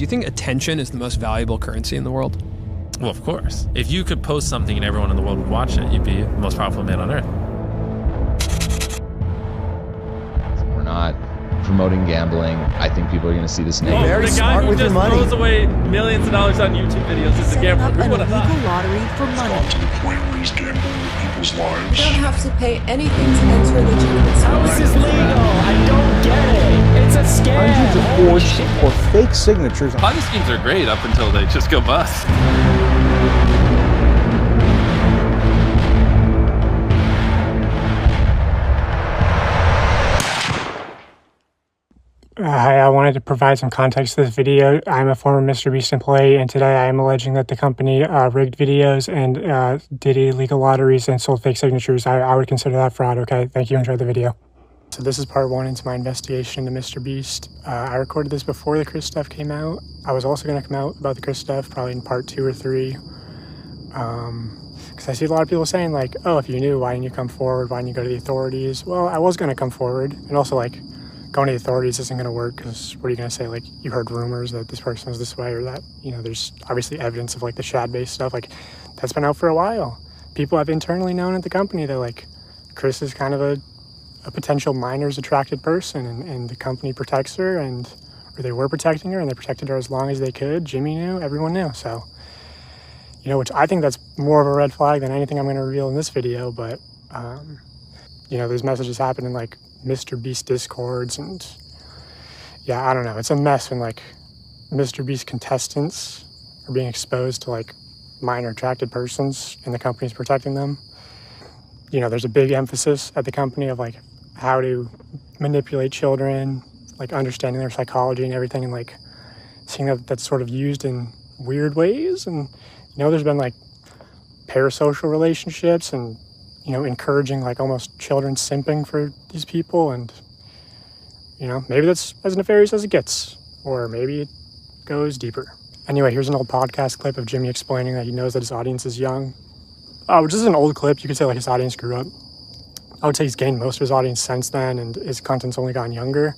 you think attention is the most valuable currency in the world? Well, of course. If you could post something and everyone in the world would watch it, you'd be the most powerful man on earth. We're not promoting gambling. I think people are going to see this negative. Very smart with your money. The guy who just throws away millions of dollars on YouTube videos is a gambler. Setting Who up would an have illegal thought? lottery for money. To the point where he's gambling with people's lives. You don't have to pay anything to enter legitimate sports. How is this legal? I don't get it. It's a scam. Hundreds of forged or fake signatures. Ponzi schemes are great up until they just go bust. Hi, I wanted to provide some context to this video. I'm a former MrBeast employee, and today I am alleging that the company rigged videos and did illegal lotteries and sold fake signatures. I would consider that fraud, okay? Thank you. Enjoy the video. So this is part one into my investigation into MrBeast. I recorded this before the Chris stuff came out. I was also going to come out about the Chris stuff probably in part 2 or 3. Because I see a lot of people saying like, oh, if you knew, why didn't you come forward? Why didn't you go to the authorities? Well, I was going to come forward, and also like, going to the authorities isn't going to work because what are you going to say? Like, you heard rumors that this person was this way or that, you know, there's obviously evidence of like the shad-based stuff. Like, that's been out for a while. People have internally known at the company that like Chris is kind of a potential minors attracted person, and the company protects her, or they were protecting her, and they protected her as long as they could. Jimmy knew, everyone knew. So, you know, which I think that's more of a red flag than anything I'm going to reveal in this video. But, you know, these messages happen in like MrBeast discords, and yeah, I don't know. It's a mess when like MrBeast contestants are being exposed to like minor attracted persons and the company's protecting them. You know, there's a big emphasis at the company of like how to manipulate children, like understanding their psychology and everything, and like seeing that that's sort of used in weird ways. And you know, there's been like parasocial relationships and, you know, encouraging like almost children simping for these people. And, you know, maybe that's as nefarious as it gets, or maybe it goes deeper. Anyway, here's an old podcast clip of Jimmy explaining that he knows that his audience is young. Which is an old clip. You could say like his audience grew up. I would say he's gained most of his audience since then, and his content's only gotten younger.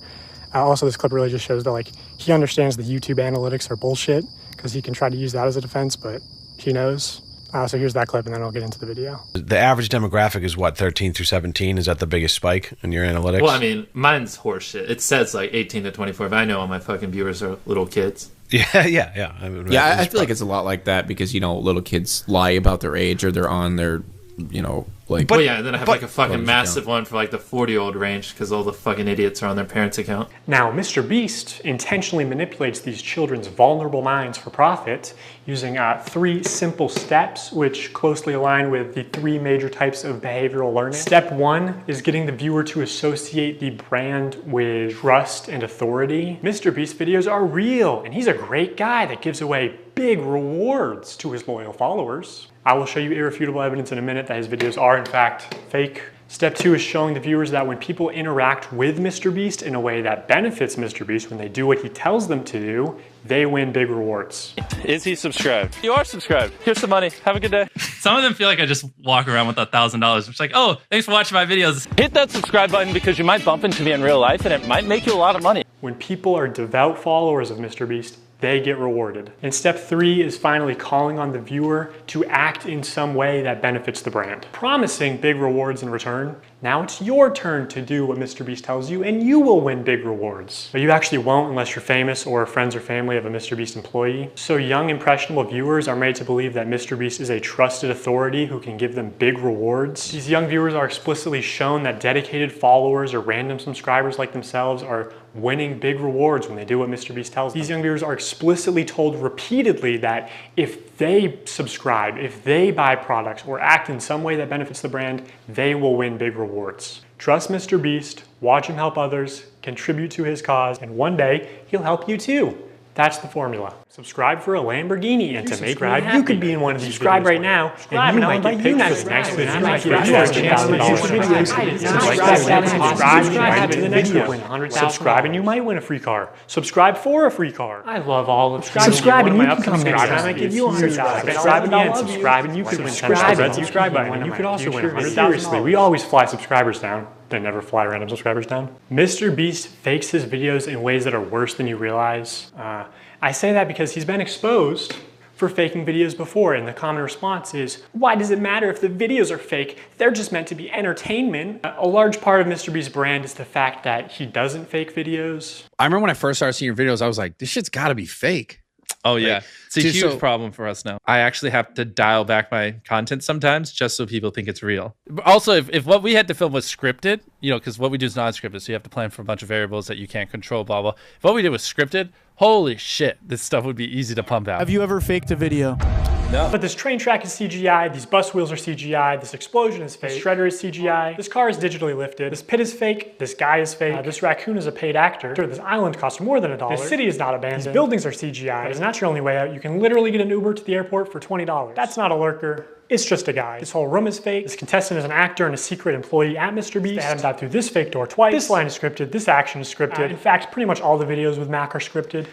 Also, this clip really just shows that like he understands the YouTube analytics are bullshit, because he can try to use that as a defense, but he knows. So here's that clip, and then I'll get into the video. The average demographic is what, 13 through 17? Is that the biggest spike in your analytics? Well, I mean, mine's horseshit. It says like 18 to 24, but I know all my fucking viewers are little kids. Yeah. I feel like it's a lot like that because, you know, little kids lie about their age, or they're on their, you know, like... But yeah, and then I have like a fucking massive one for like the 40-year-old range because all the fucking idiots are on their parents' account. Now, MrBeast intentionally manipulates these children's vulnerable minds for profit using 3 simple steps, which closely align with the 3 major types of behavioral learning. Step 1 is getting the viewer to associate the brand with trust and authority. MrBeast videos are real, and he's a great guy that gives away big rewards to his loyal followers. I will show you irrefutable evidence in a minute that his videos are in fact fake. Step 2 is showing the viewers that when people interact with MrBeast in a way that benefits MrBeast, when they do what he tells them to do, they win big rewards. Is he subscribed? You are subscribed. Here's some money. Have a good day. Some of them feel like I just walk around with $1,000. It's like, oh, thanks for watching my videos. Hit that subscribe button because you might bump into me in real life and it might make you a lot of money. When people are devout followers of MrBeast, they get rewarded. And step 3 is finally calling on the viewer to act in some way that benefits the brand, promising big rewards in return. Now it's your turn to do what MrBeast tells you, and you will win big rewards. But you actually won't unless you're famous or friends or family of a MrBeast employee. So young, impressionable viewers are made to believe that MrBeast is a trusted authority who can give them big rewards. These young viewers are explicitly shown that dedicated followers or random subscribers like themselves are winning big rewards when they do what MrBeast tells them. These young viewers are explicitly told repeatedly that if they subscribe, if they buy products or act in some way that benefits the brand, they will win big rewards. Trust MrBeast, watch him help others, contribute to his cause, and one day he'll help you too. That's the formula. Subscribe for a Lamborghini, and to make it you could be in one of these. Subscribe right now, and you might get pictures next to it. You might get $100,000. Subscribe and you might win a free car. Subscribe for a free car. I love all of subscribe and you can come next time. I give you $100,000. Subscribe again. Subscribe and you could win $10,000. Subscribe button and you could also win $100,000. Seriously, we always fly subscribers down. They never fly random subscribers down. MrBeast fakes his videos in ways that are worse than you realize. I say that because he's been exposed for faking videos before, and the common response is, why does it matter if the videos are fake? They're just meant to be entertainment. A large part of MrBeast's brand is the fact that he doesn't fake videos. I remember when I first started seeing your videos, I was like, this shit's gotta be fake. Oh yeah, it's a Dude, huge so- problem for us now. I actually have to dial back my content sometimes just so people think it's real. But also, if what we had to film was scripted, you know, because what we do is non-scripted, so you have to plan for a bunch of variables that you can't control, blah, blah. If what we did was scripted, holy shit, this stuff would be easy to pump out. Have you ever faked a video? No. But this train track is CGI, these bus wheels are CGI, this explosion is fake, this shredder is CGI, this car is digitally lifted, this pit is fake, this guy is fake, this raccoon is a paid actor, this island cost more than $1, this city is not abandoned, these buildings are CGI, but it's not your only way out. You can literally get an Uber to the airport for $20. That's not a lurker. It's just a guy. This whole room is fake. This contestant is an actor and a secret employee at MrBeast. They had him dive through this fake door twice. This line is scripted. This action is scripted. In fact, pretty much all the videos with Mac are scripted.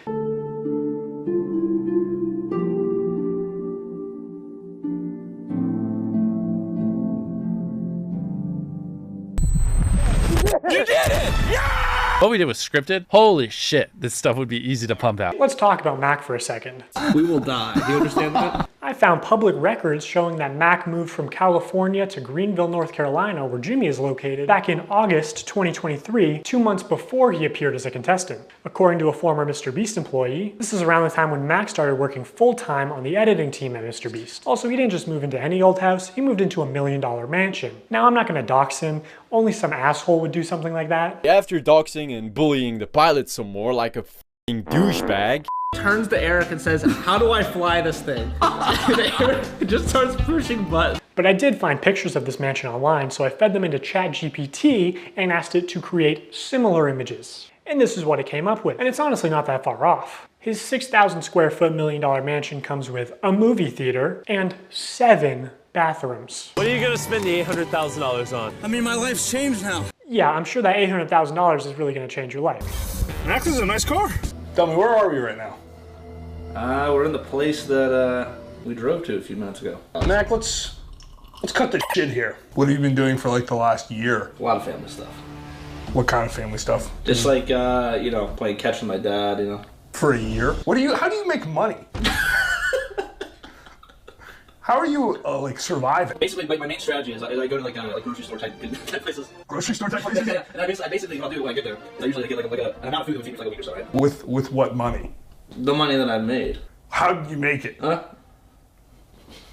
You did it! Yeah! What we did was scripted. Holy shit, this stuff would be easy to pump out. Let's talk about Mac for a second. We will die. Do you understand that? I found public records showing that Mac moved from California to Greenville, North Carolina, where Jimmy is located, back in August 2023, 2 months before he appeared as a contestant. According to a former MrBeast employee, this is around the time when Mac started working full-time on the editing team at MrBeast. Also, he didn't just move into any old house, he moved into a $1 million mansion. Now, I'm not gonna dox him, only some asshole would do something like that. After doxing and bullying the pilot some more like a f***ing douchebag, Turns to Eric and says, how do I fly this thing? And Eric just starts pushing buttons. But I did find pictures of this mansion online, so I fed them into ChatGPT and asked it to create similar images. And this is what it came up with. And it's honestly not that far off. His 6,000 square foot $1 million mansion comes with a movie theater and 7 bathrooms. What are you gonna spend the $800,000 on? I mean, my life's changed now. Yeah, I'm sure that $800,000 is really gonna change your life. Max is a nice car. Tell me, where are we right now? We're in the place that we drove to a few minutes ago. Mac, let's cut the shit here. What have you been doing for like the last year? A lot of family stuff. What kind of family stuff? Just like, you know, playing catch with my dad, you know. For a year? How do you make money? How are you, like, surviving? Basically, like, my main strategy is I go to, like grocery store type places. Grocery store type places? Yeah, and I basically, what I'll do when I get there, I usually get, like an amount of food that would feed me for, like, a week or so, right? With what money? The money that I've made. How did you make it? Huh?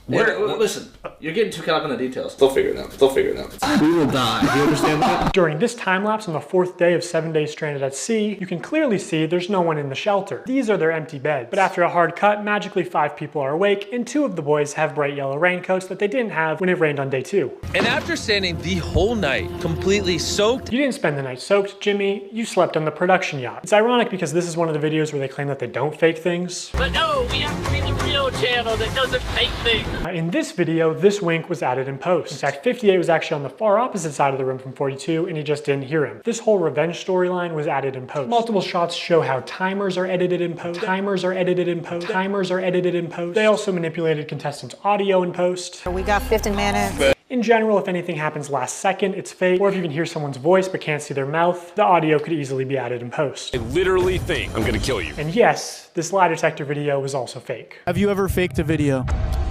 Listen, you're getting too caught up in the details. They'll figure it out. We will die. Do you understand that? During this time lapse on the 4th day of 7 days stranded at sea, you can clearly see there's no one in the shelter. These are their empty beds. But after a hard cut, magically 5 people are awake, and 2 of the boys have bright yellow raincoats that they didn't have when it rained on day 2. And after standing the whole night completely soaked. You didn't spend the night soaked, Jimmy. You slept on the production yacht. It's ironic because this is one of the videos where they claim that they don't fake things. But no, we have to be the real channel that doesn't fake things. In this video, this wink was added in post. In fact, 58 was actually on the far opposite side of the room from 42, and he just didn't hear him. This whole revenge storyline was added in post. Multiple shots show how timers are edited in post. Timers are edited in post. Timers are edited in post. They also manipulated contestants' audio in post. We got 15 minutes. In general, if anything happens last second, it's fake. Or if you can hear someone's voice but can't see their mouth, the audio could easily be added in post. I literally think I'm gonna kill you. And yes, this lie detector video was also fake. Have you ever faked a video?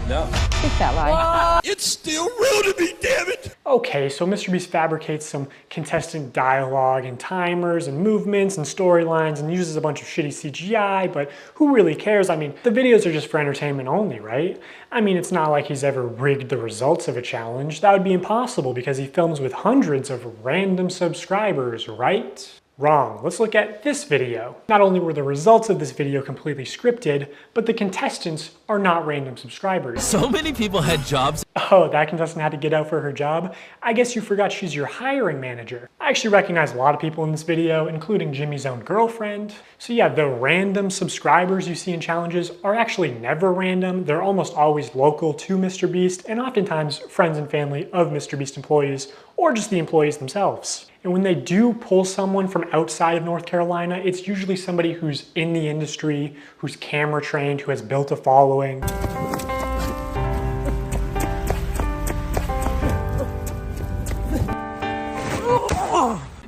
No. Think that lie. It's still real to me, damn it! Okay, so MrBeast fabricates some contestant dialogue and timers and movements and storylines and uses a bunch of shitty CGI, but who really cares? I mean, the videos are just for entertainment only, right? I mean, it's not like he's ever rigged the results of a challenge. That would be impossible because he films with hundreds of random subscribers, right? Wrong. Let's look at this video. Not only were the results of this video completely scripted, but the contestants are not random subscribers. So many people had jobs. Oh, that contestant had to get out for her job? I guess you forgot she's your hiring manager. I actually recognize a lot of people in this video, including Jimmy's own girlfriend. So yeah, the random subscribers you see in challenges are actually never random. They're almost always local to MrBeast and oftentimes friends and family of MrBeast employees or just the employees themselves. And when they do pull someone from outside of North Carolina, it's usually somebody who's in the industry, who's camera trained, who has built a following.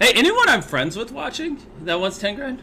Hey, anyone I'm friends with watching that wants 10 grand?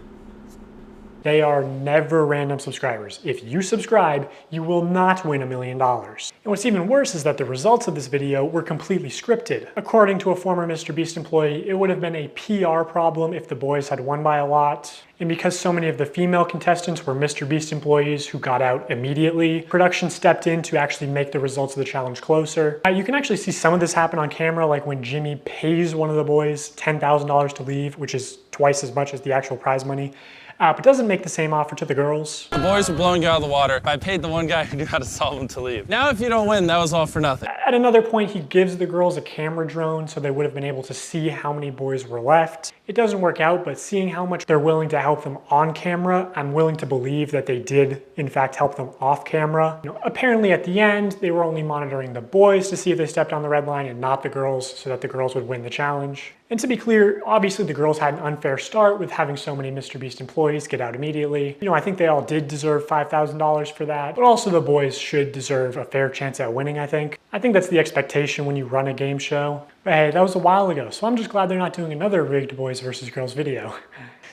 They are never random subscribers. If you subscribe, you will not win $1 million. And what's even worse is that the results of this video were completely scripted. According to a former MrBeast employee, it would have been a PR problem if the boys had won by a lot. And because so many of the female contestants were MrBeast employees who got out immediately, production stepped in to actually make the results of the challenge closer. You can actually see some of this happen on camera, like when Jimmy pays one of the boys $10,000 to leave, which is twice as much as the actual prize money. But doesn't make the same offer to the girls. The boys were blowing you out of the water. I paid the one guy who knew how to solve them to leave. Now if you don't win, that was all for nothing. At another point, he gives the girls a camera drone so they would have been able to see how many boys were left. It doesn't work out, but seeing how much they're willing to help them on camera, I'm willing to believe that they did, in fact, help them off camera. Apparently at the end, they were only monitoring the boys to see if they stepped on the red line and not the girls, so that the girls would win the challenge. And to be clear, obviously the girls had an unfair start with having so many MrBeast employees get out immediately. I think they all did deserve $5,000 for that, but also the boys should deserve a fair chance at winning, I think. I think that's the expectation when you run a game show. But hey, that was a while ago, so I'm just glad they're not doing another rigged boys versus girls video.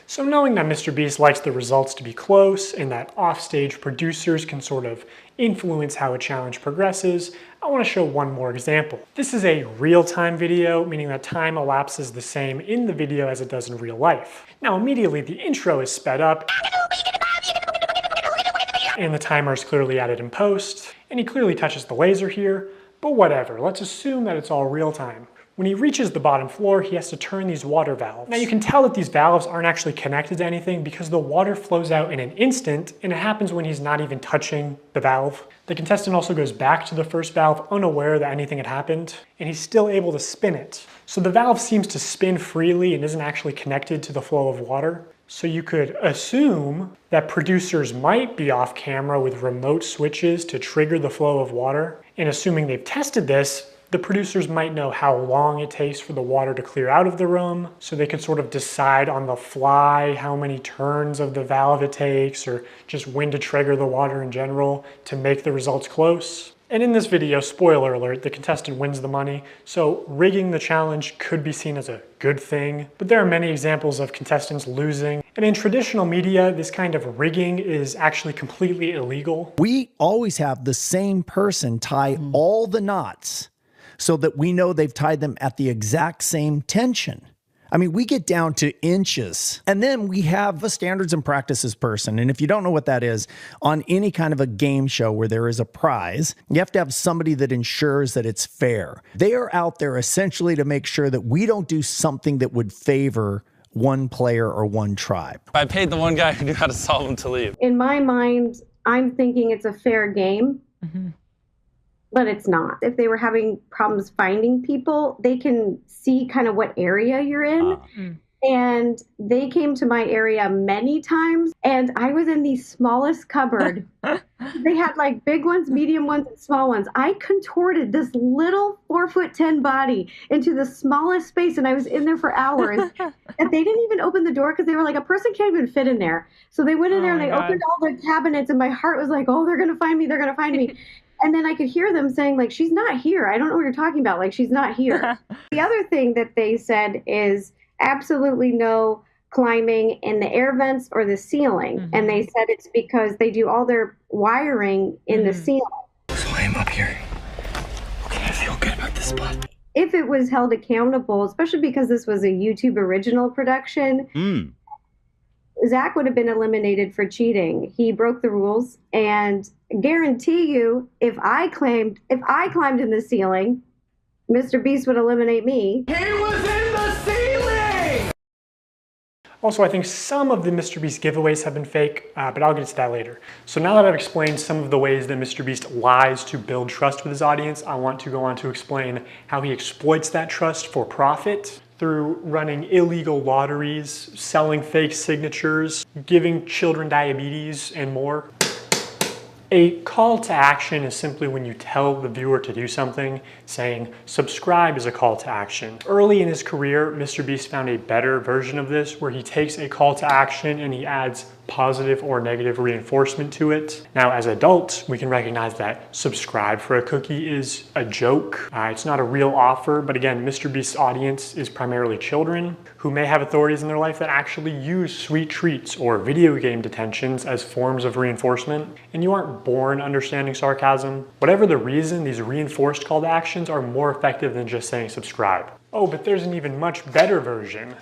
So knowing that MrBeast likes the results to be close and that offstage producers can sort of influence how a challenge progresses, I want to show one more example. This is a real-time video, meaning that time elapses the same in the video as it does in real life. Now immediately the intro is sped up and the timer is clearly added in post, and he clearly touches the laser here, but whatever, let's assume that it's all real time. When he reaches the bottom floor, he has to turn these water valves. Now you can tell that these valves aren't actually connected to anything because the water flows out in an instant, and it happens when he's not even touching the valve. The contestant also goes back to the first valve unaware that anything had happened, and he's still able to spin it. So the valve seems to spin freely and isn't actually connected to the flow of water. So you could assume that producers might be off camera with remote switches to trigger the flow of water. And assuming they've tested this, the producers might know how long it takes for the water to clear out of the room, so they can sort of decide on the fly how many turns of the valve it takes, or just when to trigger the water in general to make the results close. And in this video, spoiler alert, the contestant wins the money, so rigging the challenge could be seen as a good thing, but there are many examples of contestants losing. And in traditional media, this kind of rigging is actually completely illegal. We always have the same person tie all the knots so that we know they've tied them at the exact same tension. I mean, we get down to inches. And then we have a standards and practices person. And if you don't know what that is, on any kind of a game show where there is a prize, you have to have somebody that ensures that it's fair. They are out there essentially to make sure that we don't do something that would favor one player or one tribe. I paid the one guy who knew how to solve them to leave. In my mind, I'm thinking it's a fair game. But it's not. If they were having problems finding people, they can see kind of what area you're in. And they came to my area many times, and I was in the smallest cupboard. They had like big ones, medium ones, and small ones. I contorted this little 4'10" body into the smallest space, and I was in there for hours. And they didn't even open the door because they were like, a person can't even fit in there. So they went in there and they opened all the cabinets, and my heart was like, oh, they're gonna find me, they're gonna find me. And then I could hear them saying, like, she's not here. I don't know what you're talking about. Like, she's not here. The other thing that they said is absolutely no climbing in the air vents or the ceiling. And they said it's because they do all their wiring in the ceiling. So I am up here. Okay, I feel good about this spot. If it was held accountable, especially because this was a YouTube original production, Zach would have been eliminated for cheating. He broke the rules, and guarantee you, if I climbed in the ceiling, MrBeast would eliminate me. He was in the ceiling! Also, I think some of the MrBeast giveaways have been fake, but I'll get to that later. So now that I've explained some of the ways that MrBeast lies to build trust with his audience, I want to go on to explain how he exploits that trust for profit through running illegal lotteries, selling fake signatures, giving children diabetes, and more. A call to action is simply when you tell the viewer to do something, saying subscribe is a call to action. Early in his career, MrBeast found a better version of this where he takes a call to action and he adds positive or negative reinforcement to it. Now, as adults, we can recognize that subscribe for a cookie is a joke. It's not a real offer, but again, MrBeast's audience is primarily children who may have authorities in their life that actually use sweet treats or video game detentions as forms of reinforcement, and you aren't born understanding sarcasm. Whatever the reason, these reinforced call to actions are more effective than just saying subscribe. Oh, but there's an even much better version.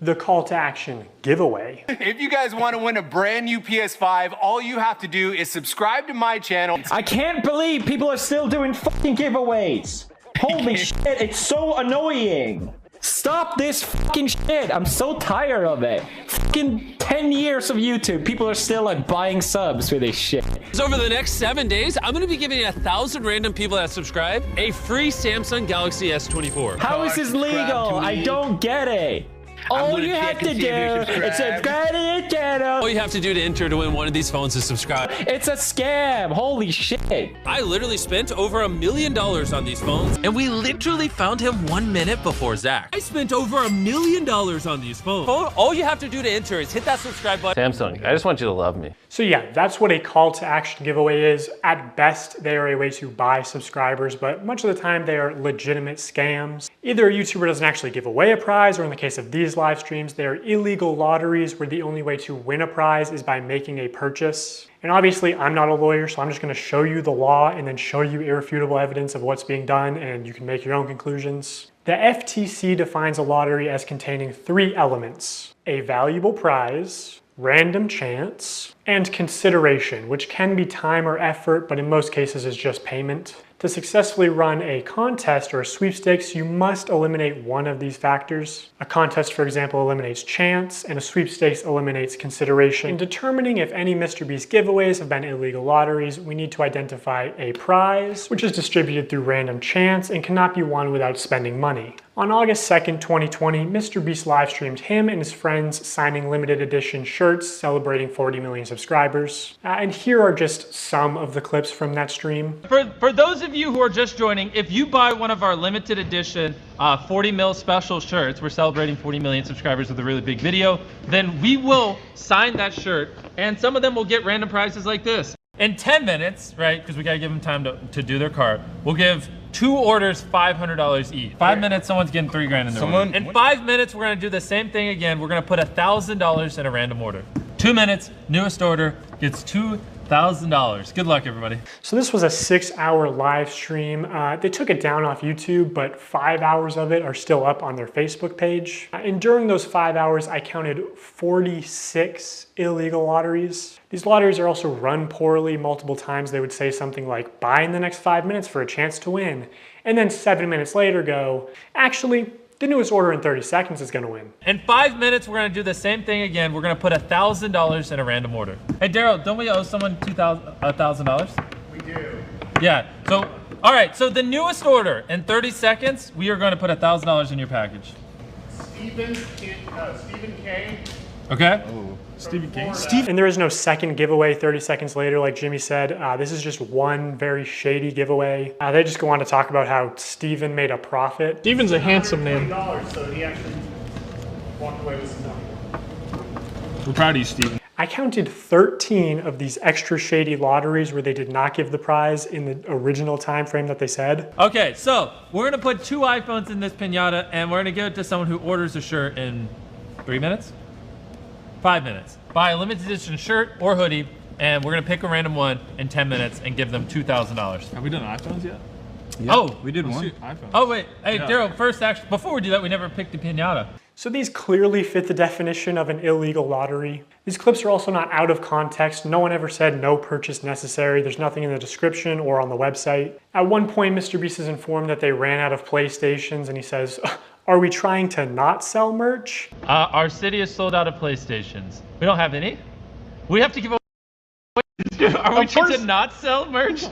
The call to action giveaway. If you guys want to win a brand new PS5, all you have to do is subscribe to my channel. I can't believe people are still doing fucking giveaways. Holy shit, it's so annoying. Stop this fucking shit. I'm so tired of it. Fucking 10 years of YouTube, people are still like buying subs for this shit. So over the next 7 days, I'm gonna be giving 1,000 random people that subscribe a free Samsung Galaxy S24. How is this legal? I don't get it. All you have to do is subscribe to the channel. All you have to do to enter to win one of these phones is subscribe. It's a scam. Holy shit. I literally spent over $1 million on these phones, and we literally found him 1 minute before Zach. I spent over $1 million on these phones. All you have to do to enter is hit that subscribe button. Samsung, I just want you to love me. So yeah, that's what a call to action giveaway is. At best, they are a way to buy subscribers, but much of the time they are legitimate scams. Either a YouTuber doesn't actually give away a prize, or in the case of these live streams, they are illegal lotteries where the only way to win a prize is by making a purchase. And obviously, I'm not a lawyer, so I'm just gonna show you the law and then show you irrefutable evidence of what's being done, and you can make your own conclusions. The FTC defines a lottery as containing 3 elements: a valuable prize, random chance, and consideration, which can be time or effort, but in most cases is just payment. To successfully run a contest or a sweepstakes, you must eliminate one of these factors. A contest, for example, eliminates chance, and a sweepstakes eliminates consideration. In determining if any MrBeast giveaways have been illegal lotteries, we need to identify a prize, which is distributed through random chance and cannot be won without spending money. On August 2nd, 2020, MrBeast live streamed him and his friends signing limited edition shirts celebrating 40 million subscribers. And here are just some of the clips from that stream. For those of you who are just joining, if you buy one of our limited edition 40 mil special shirts, we're celebrating 40 million subscribers with a really big video, then we will sign that shirt, and some of them will get random prizes like this. In 10 minutes, right, because we gotta give them time to do their cart, we'll give 2 orders $500 each. 5 minutes, someone's getting $3 grand in their order. In 5 minutes, we're gonna do the same thing again. We're gonna put $1,000 in a random order. 2 minutes, newest order gets $2,000. Good luck, everybody. So this was a 6-hour live stream. They took it down off YouTube, but 5 hours of it are still up on their Facebook page. And during those 5 hours, I counted 46 illegal lotteries. These lotteries are also run poorly. Multiple times they would say something like, buy in the next 5 minutes for a chance to win. And then 7 minutes later go, actually, the newest order in 30 seconds is gonna win. In 5 minutes, we're gonna do the same thing again. We're gonna put $1,000 in a random order. Hey, Daryl, don't we owe someone $1,000? We do. Yeah, so, all right, so the newest order, in 30 seconds, we are gonna put $1,000 in your package. Stephen K. Okay? Oh. Stephen King. And there is no second giveaway 30 seconds later, like Jimmy said. This is just one very shady giveaway. They just go on to talk about how Steven made a profit. Steven's a handsome name. So he actually walked away with some money. We're proud of you, Steven. I counted 13 of these extra shady lotteries where they did not give the prize in the original time frame that they said. Okay, so we're gonna put 2 iPhones in this piñata, and we're gonna give it to someone who orders a shirt in 3 minutes? 5 minutes. Buy a limited edition shirt or hoodie, and we're gonna pick a random one in 10 minutes and give them $2,000. Have we done iPhones yet? Yeah, oh, we did one. Oh wait, hey Daryl, first actually, before we do that, we never picked a piñata. So these clearly fit the definition of an illegal lottery. These clips are also not out of context. No one ever said no purchase necessary. There's nothing in the description or on the website. At one point, MrBeast is informed that they ran out of PlayStations, and he says, are we trying to not sell merch? Our city is sold out of PlayStations. We don't have any. We have to give away. Are we trying to not sell merch?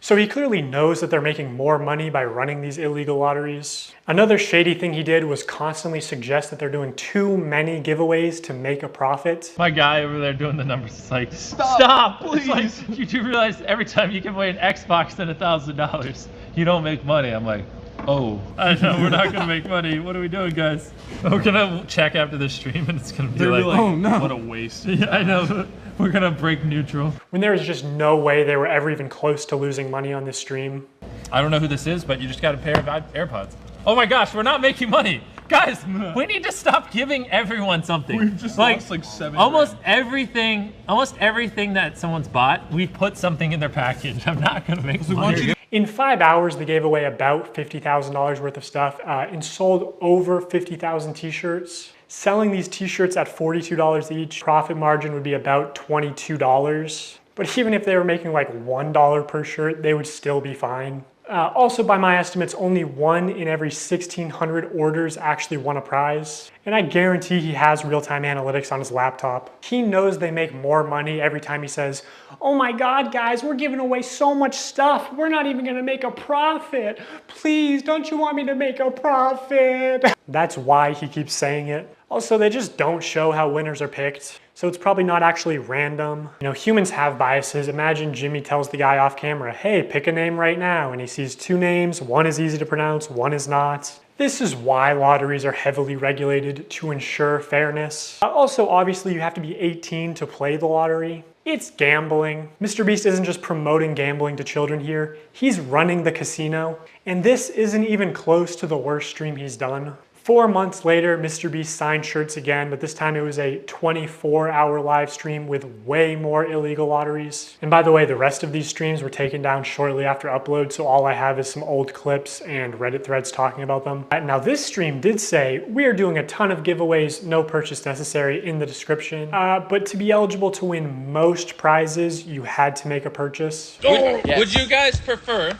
So he clearly knows that they're making more money by running these illegal lotteries. Another shady thing he did was constantly suggest that they're doing too many giveaways to make a profit. My guy over there doing the numbers is like, stop, please. It's like, you do realize every time you give away an Xbox and $1,000, you don't make money. I'm like, Oh, I know we're not gonna make money. What are we doing, guys? We're gonna check after the stream, and it's gonna be like, oh no, what a waste. Yeah, I know. We're gonna break neutral. When there was just no way they were ever even close to losing money on this stream. I don't know who this is, but you just got a pair of AirPods. Oh my gosh, we're not making money. Guys, we need to stop giving everyone something. We've just lost like 7 almost everything that someone's bought, we've put something in their package. I'm not gonna make money. In 5 hours, they gave away about $50,000 worth of stuff and sold over 50,000 t-shirts. Selling these t-shirts at $42 each, profit margin would be about $22. But even if they were making like $1 per shirt, they would still be fine. Also, by my estimates, only 1 in every 1,600 orders actually won a prize. And I guarantee he has real-time analytics on his laptop. He knows they make more money every time he says, "Oh my God, guys, we're giving away so much stuff. We're not even gonna make a profit. Please, don't you want me to make a profit?" That's why he keeps saying it. Also, they just don't show how winners are picked. So it's probably not actually random. You know, humans have biases. Imagine Jimmy tells the guy off camera, "Hey, pick a name right now." And he sees 2 names. One is easy to pronounce, one is not. This is why lotteries are heavily regulated, to ensure fairness. Also, obviously, you have to be 18 to play the lottery. It's gambling. MrBeast isn't just promoting gambling to children here. He's running the casino. And this isn't even close to the worst stream he's done. 4 months later, MrBeast signed shirts again, but this time it was a 24-hour live stream with way more illegal lotteries. And by the way, the rest of these streams were taken down shortly after upload, so all I have is some old clips and Reddit threads talking about them. Now this stream did say, "We are doing a ton of giveaways, no purchase necessary," in the description. But to be eligible to win most prizes, you had to make a purchase. Would you guys prefer,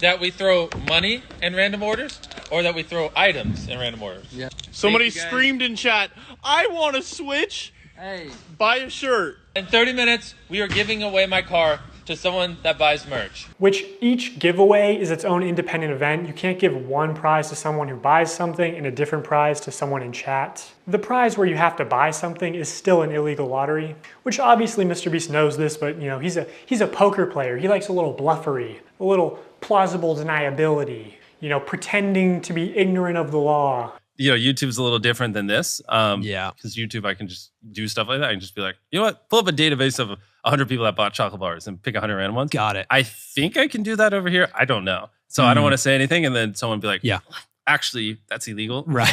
that we throw money in random orders or that we throw items in random orders? Yeah. Somebody screamed in chat, "I want a Switch. Hey, buy a shirt." In 30 minutes, we are giving away my car to someone that buys merch. Which each giveaway is its own independent event. You can't give one prize to someone who buys something and a different prize to someone in chat. The prize where you have to buy something is still an illegal lottery, which obviously MrBeast knows this, but you know, he's a poker player. He likes a little bluffery, a little plausible deniability, you know, pretending to be ignorant of the law. You know, YouTube's a little different than this. Yeah. Because YouTube, I can just do stuff like that. I can just be like, you know what? Pull up a database of 100 people that bought chocolate bars and pick 100 random ones. Got it. I think I can do that over here. I don't know. So I don't want to say anything. And then someone be like, yeah, actually, that's illegal. Right.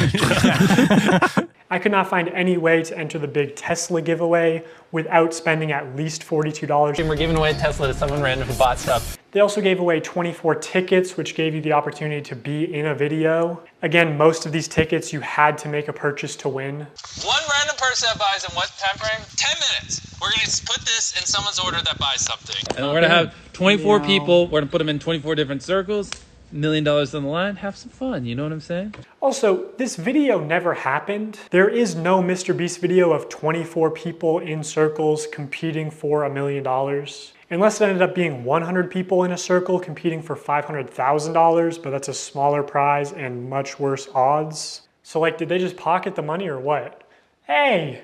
I could not find any way to enter the big Tesla giveaway without spending at least $42. And we're giving away a Tesla to someone random who bought stuff. They also gave away 24 tickets, which gave you the opportunity to be in a video. Again, most of these tickets you had to make a purchase to win. One random person that buys in what time frame? 10 minutes. We're going to put this in someone's order that buys something. And we're going to have 24 people. We're going to put them in 24 different circles. $1 million on the line. Have some fun. You know what I'm saying? Also, this video never happened. There is no MrBeast video of 24 people in circles competing for $1 million. Unless it ended up being 100 people in a circle competing for $500,000, but that's a smaller prize and much worse odds. So like, did they just pocket the money or what? Hey,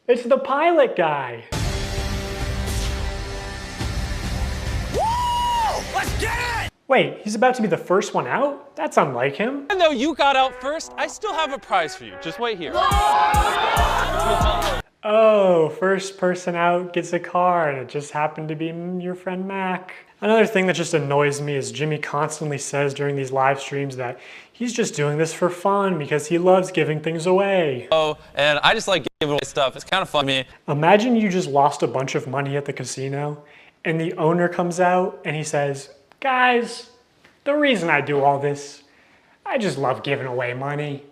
it's the pilot guy. Woo! Let's get it! Wait, he's about to be the first one out? That's unlike him. Even though you got out first, I still have a prize for you. Just wait here. Oh, first person out gets a car, and it just happened to be your friend Mac. Another thing that just annoys me is Jimmy constantly says during these live streams that he's just doing this for fun because he loves giving things away. Oh, and I just like giving away stuff. It's kind of fun to me. Imagine you just lost a bunch of money at the casino, and the owner comes out and he says, "Guys, the reason I do all this, I just love giving away money."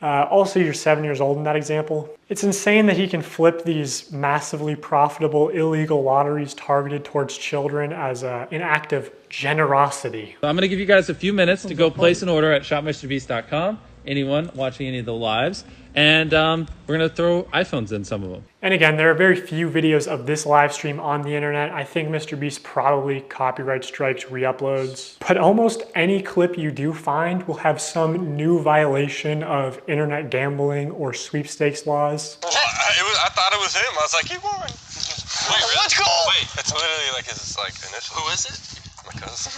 Also, you're 7 years old in that example. It's insane that he can flip these massively profitable illegal lotteries targeted towards children as an act of generosity. So I'm going to give you guys a few minutes to go place an order at shopmrbeast.com. Anyone watching any of the lives. And we're going to throw iPhones in some of them. And again, there are very few videos of this live stream on the internet. I think MrBeast probably copyright strikes re-uploads. But almost any clip you do find will have some new violation of internet gambling or sweepstakes laws. I thought it was him. I was like, he won. Wait, really? Let's go! Wait, it's literally like his initial. Who is it? My cousin.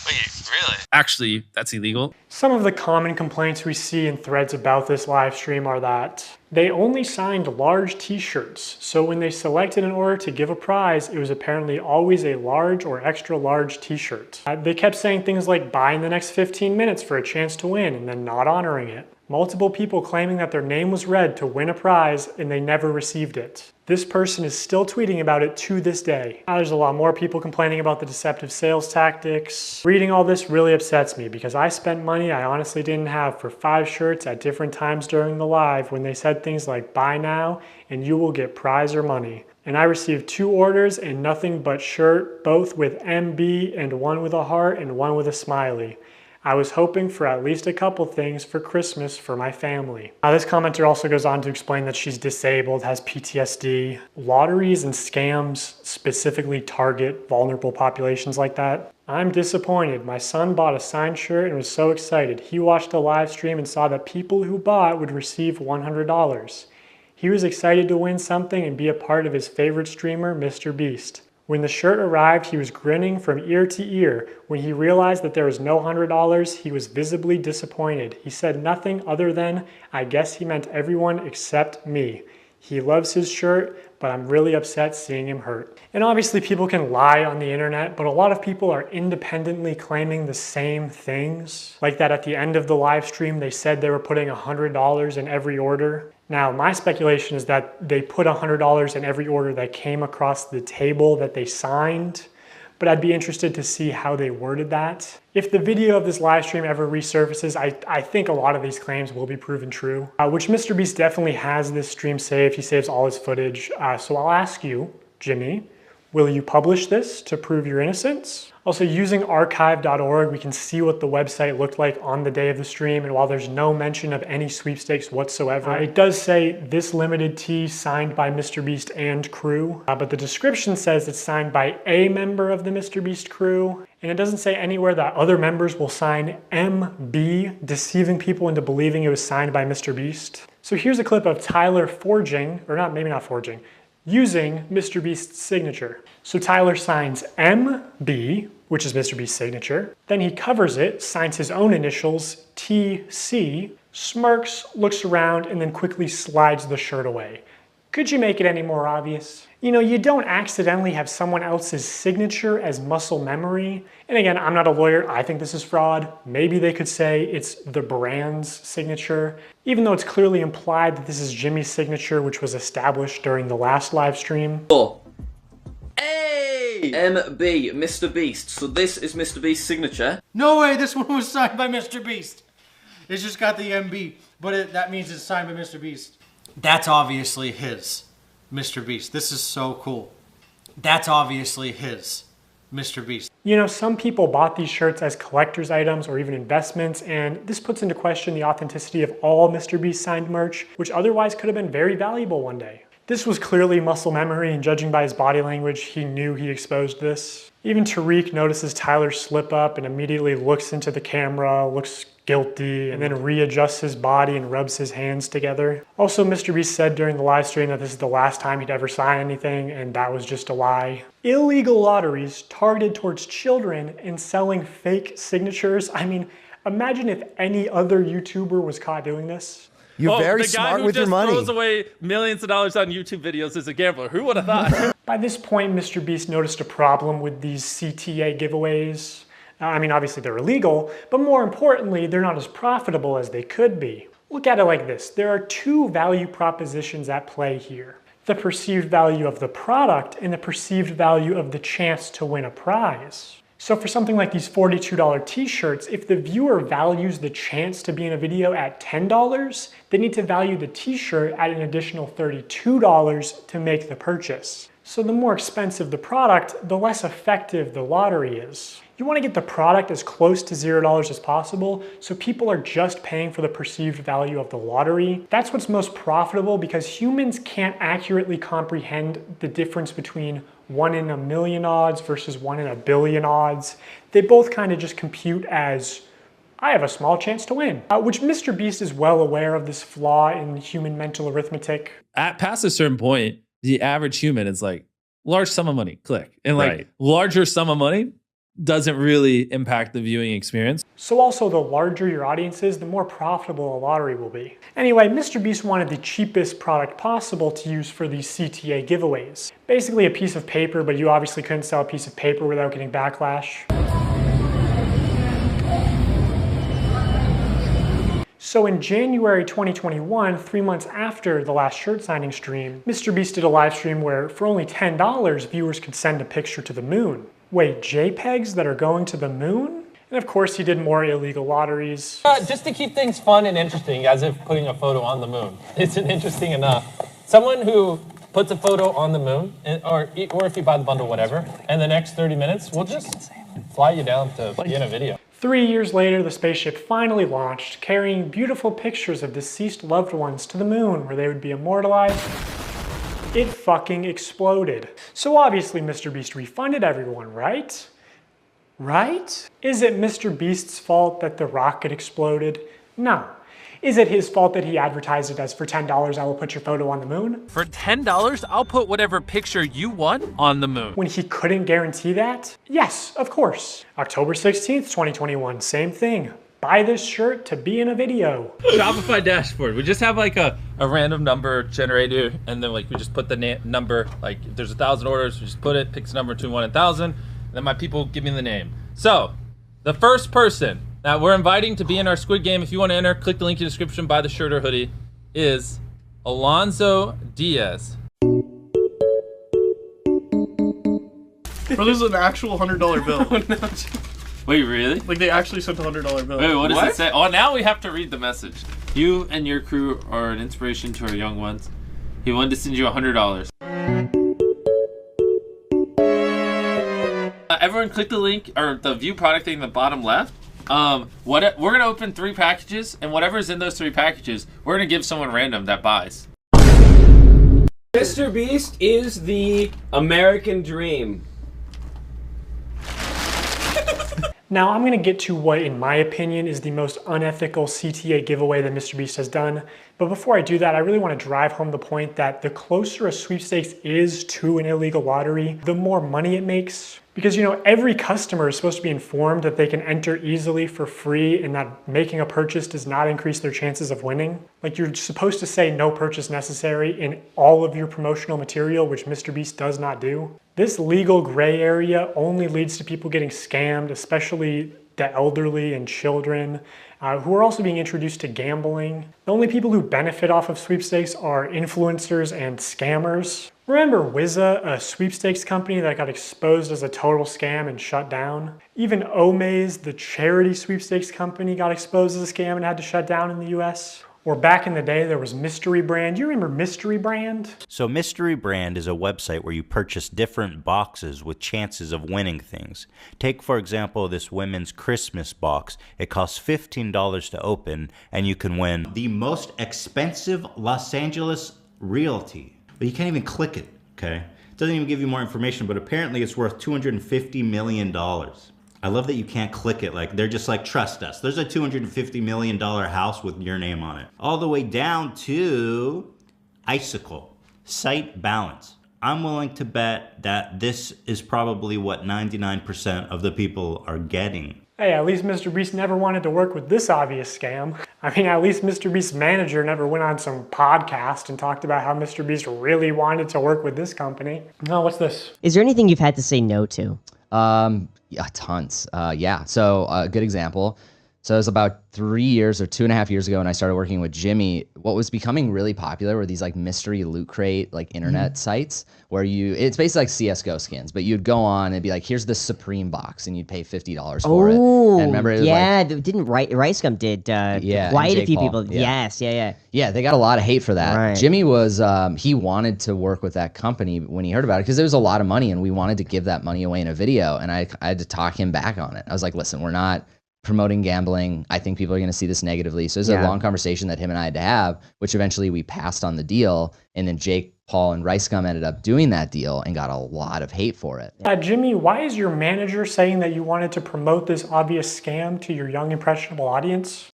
Wait, really? Actually, that's illegal. Some of the common complaints we see in threads about this live stream are that they only signed large t-shirts, so when they selected an order to give a prize, it was apparently always a large or extra large t-shirt. They kept saying things like buy in the next 15 minutes for a chance to win and then not honoring it. Multiple people claiming that their name was read to win a prize and they never received it. This person is still tweeting about it to this day. There's a lot more people complaining about the deceptive sales tactics. Reading all this really upsets me because I spent money I honestly didn't have for 5 shirts at different times during the live when they said things like buy now and you will get prize or money. And I received 2 orders and nothing but shirt, both with MB and one with a heart and one with a smiley. I was hoping for at least a couple things for Christmas for my family. This commenter also goes on to explain that she's disabled, has PTSD. Lotteries and scams specifically target vulnerable populations like that. I'm disappointed. My son bought a signed shirt and was so excited. He watched the live stream and saw that people who bought would receive $100. He was excited to win something and be a part of his favorite streamer, MrBeast. When the shirt arrived, he was grinning from ear to ear. When he realized that there was no $100, he was visibly disappointed. He said nothing other than, I guess he meant everyone except me. He loves his shirt, but I'm really upset seeing him hurt. And obviously people can lie on the internet, but a lot of people are independently claiming the same things. Like that at the end of the live stream, they said they were putting $100 in every order. Now, my speculation is that they put $100 in every order that came across the table that they signed, but I'd be interested to see how they worded that. If the video of this live stream ever resurfaces, I think a lot of these claims will be proven true, which MrBeast definitely has this stream saved. He saves all his footage. So I'll ask you, Jimmy, will you publish this to prove your innocence? Also, using archive.org, we can see what the website looked like on the day of the stream, and while there's no mention of any sweepstakes whatsoever, it does say this limited tee signed by MrBeast and crew, but the description says it's signed by a member of the MrBeast crew, and it doesn't say anywhere that other members will sign MB, deceiving people into believing it was signed by MrBeast. So here's a clip of Tyler using MrBeast's signature. So Tyler signs MB, which is MrBeast's signature. Then he covers it, signs his own initials, TC, smirks, looks around, and then quickly slides the shirt away. Could you make it any more obvious? You know, you don't accidentally have someone else's signature as muscle memory. And again, I'm not a lawyer. I think this is fraud. Maybe they could say it's the brand's signature, even though it's clearly implied that this is Jimmy's signature, which was established during the last live stream. Hey! MB, MrBeast. So this is MrBeast's signature. No way, this one was signed by MrBeast. It's just got the MB, but that means it's signed by MrBeast. That's obviously his, MrBeast. This is so cool. That's obviously his, MrBeast. You know, some people bought these shirts as collector's items or even investments, and this puts into question the authenticity of all MrBeast signed merch, which otherwise could have been very valuable one day. This was clearly muscle memory, and judging by his body language, he knew he exposed this. Even Tariq notices Tyler slip up and immediately looks into the camera, looks guilty, and then readjusts his body and rubs his hands together. Also, MrBeast said during the live stream that this is the last time he'd ever sign anything, and that was just a lie. Illegal lotteries targeted towards children and selling fake signatures. I mean, imagine if any other YouTuber was caught doing this. You're very smart with your money. The guy who just throws away millions of dollars on YouTube videos is a gambler. Who would have thought? By this point, MrBeast noticed a problem with these CTA giveaways. I mean, obviously they're illegal, but more importantly, they're not as profitable as they could be. Look at it like this. There are 2 value propositions at play here. The perceived value of the product and the perceived value of the chance to win a prize. So for something like these $42 t-shirts, if the viewer values the chance to be in a video at $10, they need to value the t-shirt at an additional $32 to make the purchase. So the more expensive the product, the less effective the lottery is. You want to get the product as close to $0 as possible, so people are just paying for the perceived value of the lottery. That's what's most profitable because humans can't accurately comprehend the difference between 1 in a million odds versus 1 in a billion odds. They both kind of just compute as, I have a small chance to win, which MrBeast is well aware of this flaw in human mental arithmetic. Past a certain point, the average human is like, large sum of money, click. And like larger sum of money, doesn't really impact the viewing experience. So also, the larger your audience is, the more profitable a lottery will be. Anyway, MrBeast wanted the cheapest product possible to use for these CTA giveaways. Basically a piece of paper, but you obviously couldn't sell a piece of paper without getting backlash. So in January 2021, 3 months after the last shirt signing stream, MrBeast did a live stream where for only $10, viewers could send a picture to the moon. Wait, JPEGs that are going to the moon? And of course he did more illegal lotteries. Just to keep things fun and interesting, as if putting a photo on the moon isn't interesting enough. Someone who puts a photo on the moon, or if you buy the bundle, whatever, and the next 30 minutes, we'll just fly you down to be in a video. 3 years later, the spaceship finally launched, carrying beautiful pictures of deceased loved ones to the moon where they would be immortalized. It fucking exploded. So obviously MrBeast refunded everyone, right? Right? Is it MrBeast's fault that the rocket exploded? No. Is it his fault that he advertised it as for $10 I will put your photo on the moon? For $10, I'll put whatever picture you want on the moon. When he couldn't guarantee that? Yes, of course. October 16th, 2021, same thing. Buy this shirt to be in a video. Shopify dashboard. We just have like a random number generator, and then like we just put the number, like if there's 1,000 orders, we just put it, picks a number between 1 and 1,000, and then my people give me the name. So, the first person that we're inviting to be in our Squid Game, if you want to enter, click the link in the description, buy the shirt or hoodie, is Alonzo Diaz. Bro, this is an actual $100 bill. Oh, no. Wait, really? Like, they actually sent a $100 bill. Wait, what does it say? Oh, now we have to read the message. You and your crew are an inspiration to our young ones. He wanted to send you $100. Everyone click the link, or the view product thing in the bottom left. We're gonna open 3 packages, and whatever's in those 3 packages, we're gonna give someone random that buys. MrBeast is the American dream. Now I'm gonna get to what, in my opinion, is the most unethical CTA giveaway that MrBeast has done. But before I do that, I really wanna drive home the point that the closer a sweepstakes is to an illegal lottery, the more money it makes. Because, you know, every customer is supposed to be informed that they can enter easily for free and that making a purchase does not increase their chances of winning. Like, you're supposed to say no purchase necessary in all of your promotional material, which MrBeast does not do. This legal gray area only leads to people getting scammed, especially the elderly and children, who are also being introduced to gambling. The only people who benefit off of sweepstakes are influencers and scammers. Remember Wizza, a sweepstakes company that got exposed as a total scam and shut down? Even Omaze, the charity sweepstakes company, got exposed as a scam and had to shut down in the US. Or back in the day, there was Mystery Brand. You remember Mystery Brand? So Mystery Brand is a website where you purchase different boxes with chances of winning things. Take, for example, this women's Christmas box. It costs $15 to open, and you can win the most expensive Los Angeles realty. But you can't even click it, okay? It doesn't even give you more information, but apparently it's worth $250 million. I love that you can't click it. Like, they're just like, trust us. There's a $250 million house with your name on it. All the way down to Icicle, site balance. I'm willing to bet that this is probably what 99% of the people are getting. Hey, at least MrBeast never wanted to work with this obvious scam. I mean, at least MrBeast's manager never went on some podcast and talked about how MrBeast really wanted to work with this company. Oh, what's this? Is there anything you've had to say no to? Yeah, tons. Yeah, so a good example. So it was about 3 years or 2.5 years ago when I started working with Jimmy. What was becoming really popular were these like mystery loot crate, like internet sites where it's basically like CSGO skins, but you'd go on and be like, here's the Supreme box and you'd pay $50 for it. And remember, it was didn't Ricegum did yeah, quite a Jake few Paul, people. yeah. Yes, Yeah, they got a lot of hate for that. Right. Jimmy was, he wanted to work with that company when he heard about it because there was a lot of money and we wanted to give that money away in a video. And I had to talk him back on it. I was like, listen, we're not promoting gambling. I think people are going to see this negatively. So it was a long conversation that him and I had to have, which eventually we passed on the deal. And then Jake Paul and Ricegum ended up doing that deal and got a lot of hate for it. Jimmy, why is your manager saying that you wanted to promote this obvious scam to your young, impressionable audience?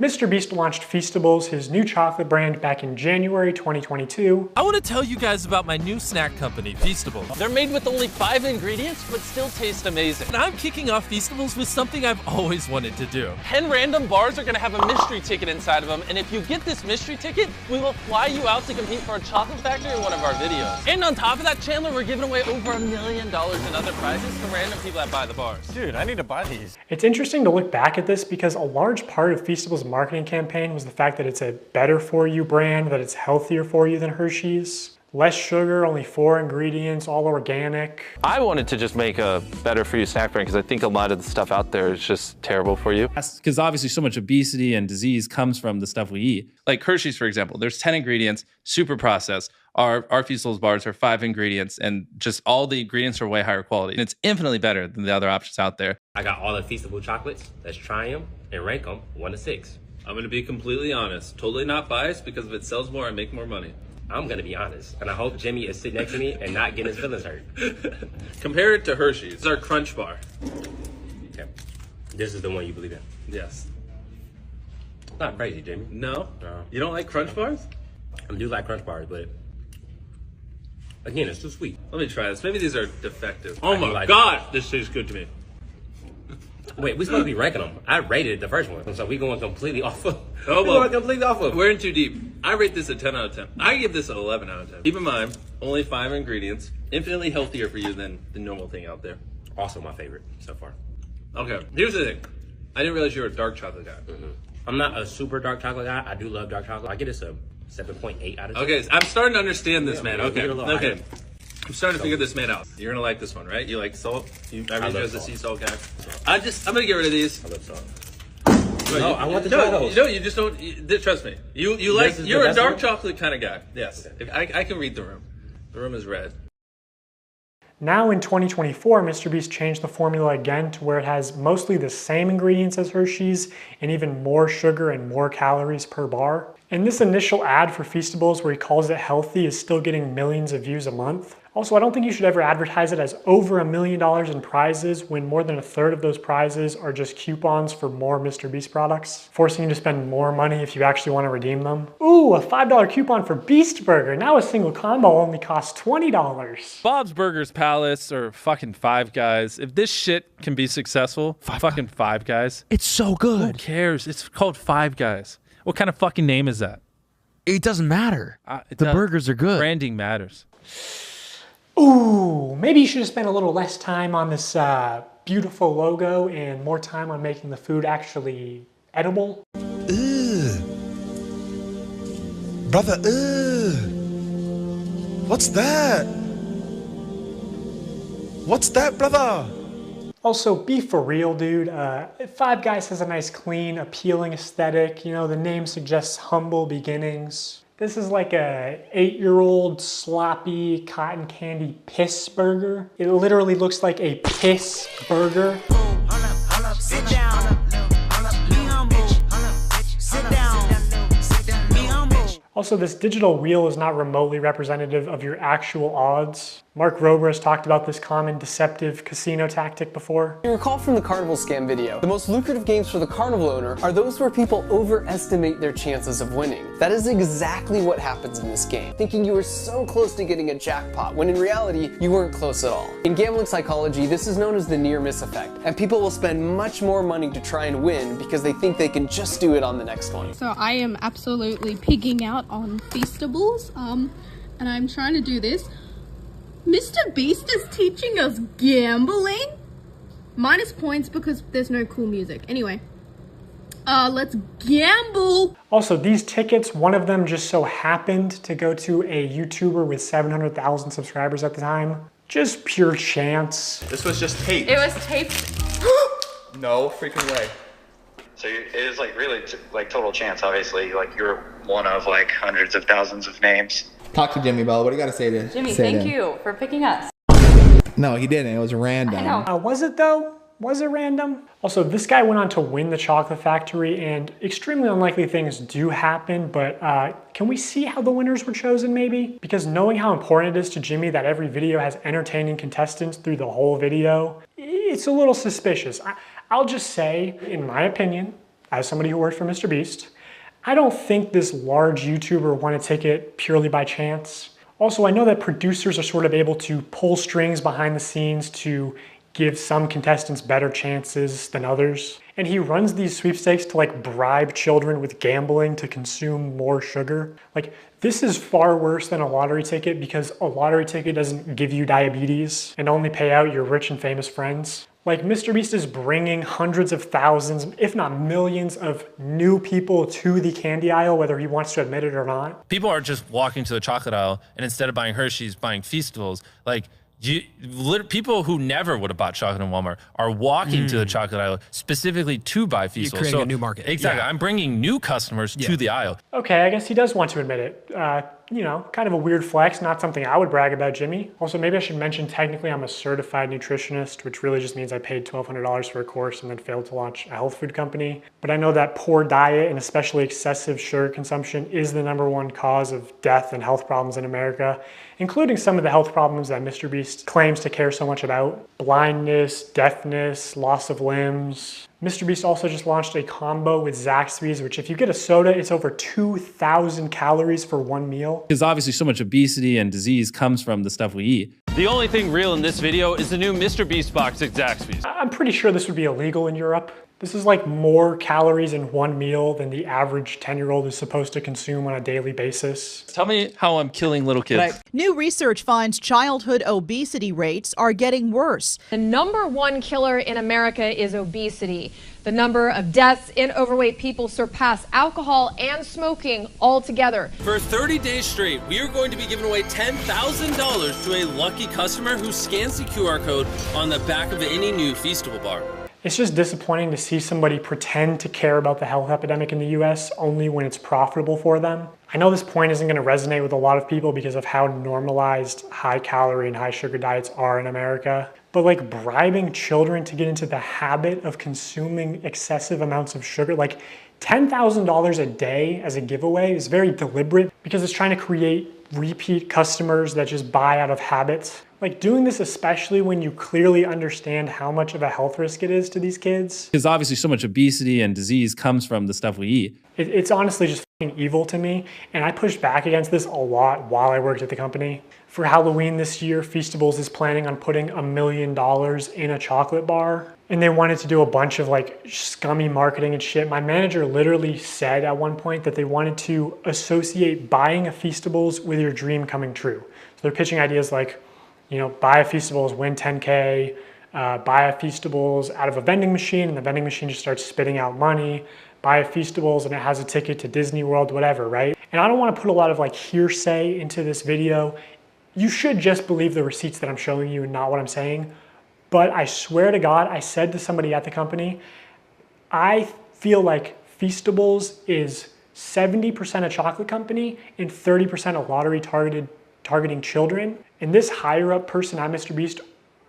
MrBeast launched Feastables, his new chocolate brand, back in January 2022. I want to tell you guys about my new snack company, Feastables. They're made with only 5 ingredients, but still taste amazing. And I'm kicking off Feastables with something I've always wanted to do. 10 random bars are gonna have a mystery ticket inside of them, and if you get this mystery ticket, we will fly you out to compete for a chocolate factory in one of our videos. And on top of that, Chandler, we're giving away over $1 million in other prizes to random people that buy the bars. Dude, I need to buy these. It's interesting to look back at this because a large part of Feastables' marketing campaign was the fact that it's a better for you brand, that it's healthier for you than Hershey's. Less sugar, only 4 ingredients, all organic. I wanted to just make a better for you snack brand because I think a lot of the stuff out there is just terrible for you. Because obviously so much obesity and disease comes from the stuff we eat. Like Hershey's, for example, there's 10 ingredients, super processed. Our Feastables bars are 5 ingredients, and just all the ingredients are way higher quality. And it's infinitely better than the other options out there. I got all the Feastable chocolates. Let's try them and rank them 1 to 6. I'm gonna be completely honest, totally not biased, because if it sells more, I make more money. I'm gonna be honest, and I hope Jimmy is sitting next to me and not getting his feelings hurt. Compare it to Hershey's. It's our Crunch Bar. Okay. This is the one you believe in? Yes. Not crazy, Jimmy. No? You don't like Crunch Bars? I do like Crunch Bars, but again, it's too sweet. Let me try this. Maybe these are defective. Oh my gosh, this tastes good to me. Wait, we're supposed to be ranking them. I rated the first one, so we going completely off of. Oh, we well, going completely off of. We're in too deep. I rate this a 10 out of 10. I give this an 11 out of 10. Keep in mind, only 5 ingredients, infinitely healthier for you than the normal thing out there. Also my favorite so far. Okay, here's the thing. I didn't realize you were a dark chocolate guy. I'm not a super dark chocolate guy. I do love dark chocolate. I get this a 7.8 out of 10. Okay, I'm starting to understand this, Yeah, man. we Okay, get a little okay. higher. I'm starting to figure this man out. You're gonna like this one, right? You like salt? I read love you as a salt. sea salt guy. I'm gonna get rid of these. I love salt. No, I want to try those. You just don't. Trust me. You like. This is You're the a best dark one? chocolate kind of guy. Yes. If I can read the room. The room is red. Now in 2024, MrBeast changed the formula again to where it has mostly the same ingredients as Hershey's and even more sugar and more calories per bar. And this initial ad for Feastables where he calls it healthy is still getting millions of views a month. Also, I don't think you should ever advertise it as over $1 million in prizes when more than 1/3 of those prizes are just coupons for more MrBeast products, forcing you to spend more money if you actually want to redeem them. Ooh, a $5 coupon for Beast Burger. Now a single combo only costs $20. Bob's Burgers Palace or fucking Five Guys. If this shit can be successful, fucking Five Guys. It's so good. Who cares? It's called Five Guys. What kind of fucking name is that? It doesn't matter. The burgers are good. Branding matters. Ooh, maybe you should have spent a little less time on this beautiful logo and more time on making the food actually edible. Brother, what's that? What's that, brother? Also, be for real, dude. Five Guys has a nice, clean, appealing aesthetic. You know, the name suggests humble beginnings. This is like a 8-year-old sloppy cotton candy piss burger. It literally looks like a piss burger. Sit down. Be humble. Sit down. Be humble. Also, this digital wheel is not remotely representative of your actual odds. Mark Rober has talked about this common deceptive casino tactic before. You recall from the carnival scam video, the most lucrative games for the carnival owner are those where people overestimate their chances of winning. That is exactly what happens in this game, thinking you were so close to getting a jackpot, when in reality, you weren't close at all. In gambling psychology, this is known as the near-miss effect, and people will spend much more money to try and win because they think they can just do it on the next one. So I am absolutely pigging out on Feastables, and I'm trying to do this. MrBeast is teaching us gambling? Minus points because there's no cool music. Anyway, let's gamble. Also, these tickets, one of them just so happened to go to a YouTuber with 700,000 subscribers at the time. Just pure chance. This was just taped. It was taped. No freaking way. So it is like really like total chance, obviously. Like you're one of like hundreds of thousands of names. Talk to Jimmy, Bella. What do you got to say to Jimmy, say thank to him? you for picking us. No, he didn't. It was random. I know. Was it though? Was it random? Also, this guy went on to win the chocolate factory, and extremely unlikely things do happen, but can we see how the winners were chosen maybe? Because knowing how important it is to Jimmy that every video has entertaining contestants through the whole video, it's a little suspicious. I'll just say, in my opinion, As somebody who worked for MrBeast, I don't think this large YouTuber wanted to take it purely by chance. Also, I know that producers are sort of able to pull strings behind the scenes to give some contestants better chances than others. And he runs these sweepstakes to like bribe children with gambling to consume more sugar. Like, this is far worse than a lottery ticket because a lottery ticket doesn't give you diabetes and only pay out your rich and famous friends. Like, MrBeast is bringing hundreds of thousands, if not millions, of new people to the candy aisle, whether he wants to admit it or not. People are just walking to the chocolate aisle and instead of buying Hershey's, buying Feastables. Like, people who never would have bought chocolate in Walmart are walking to the chocolate aisle specifically to buy Feastables. You're creating a new market. Exactly. Yeah. I'm bringing new customers to the aisle. Okay, I guess he does want to admit it. You know, kind of a weird flex, not something I would brag about, Jimmy. Also, maybe I should mention technically I'm a certified nutritionist, which really just means I paid $1,200 for a course and then failed to launch a health food company. But I know that poor diet and especially excessive sugar consumption is the #1 cause of death and health problems in America, including some of the health problems that MrBeast claims to care so much about. Blindness, deafness, loss of limbs. MrBeast also just launched a combo with Zaxby's, which if you get a soda, it's over 2,000 calories for one meal. Because obviously so much obesity and disease comes from the stuff we eat. The only thing real in this video is the new MrBeast box at Zaxby's. I'm pretty sure this would be illegal in Europe. This is like more calories in one meal than the average 10-year-old is supposed to consume on a daily basis. Tell me how I'm killing little kids. New research finds childhood obesity rates are getting worse. The #1 killer in America is obesity. The number of deaths in overweight people surpass alcohol and smoking altogether. For 30 days straight, we are going to be giving away $10,000 to a lucky customer who scans the QR code on the back of any new Feastable bar. It's just disappointing to see somebody pretend to care about the health epidemic in the US only when it's profitable for them. I know this point isn't going to resonate with a lot of people because of how normalized high calorie and high sugar diets are in America. But like bribing children to get into the habit of consuming excessive amounts of sugar, like $10,000 a day as a giveaway is very deliberate because it's trying to create repeat customers that just buy out of habit. Like doing this, especially when you clearly understand how much of a health risk it is to these kids. Because obviously so much obesity and disease comes from the stuff we eat. It's honestly just fucking evil to me. And I pushed back against this a lot while I worked at the company. For Halloween this year, Feastables is planning on putting $1 million in a chocolate bar. And they wanted to do a bunch of like scummy marketing and shit. My manager literally said at one point that they wanted to associate buying a Feastables with your dream coming true. So they're pitching ideas like, you know, buy a Feastables, win 10K, buy a Feastables out of a vending machine and the vending machine just starts spitting out money, buy a Feastables and it has a ticket to Disney World, whatever, right? And I don't want to put a lot of like hearsay into this video. You should just believe the receipts that I'm showing you and not what I'm saying. But I swear to God, I said to somebody at the company, I feel like Feastables is 70% a chocolate company and 30% a lottery targeting children. And this higher up person at MrBeast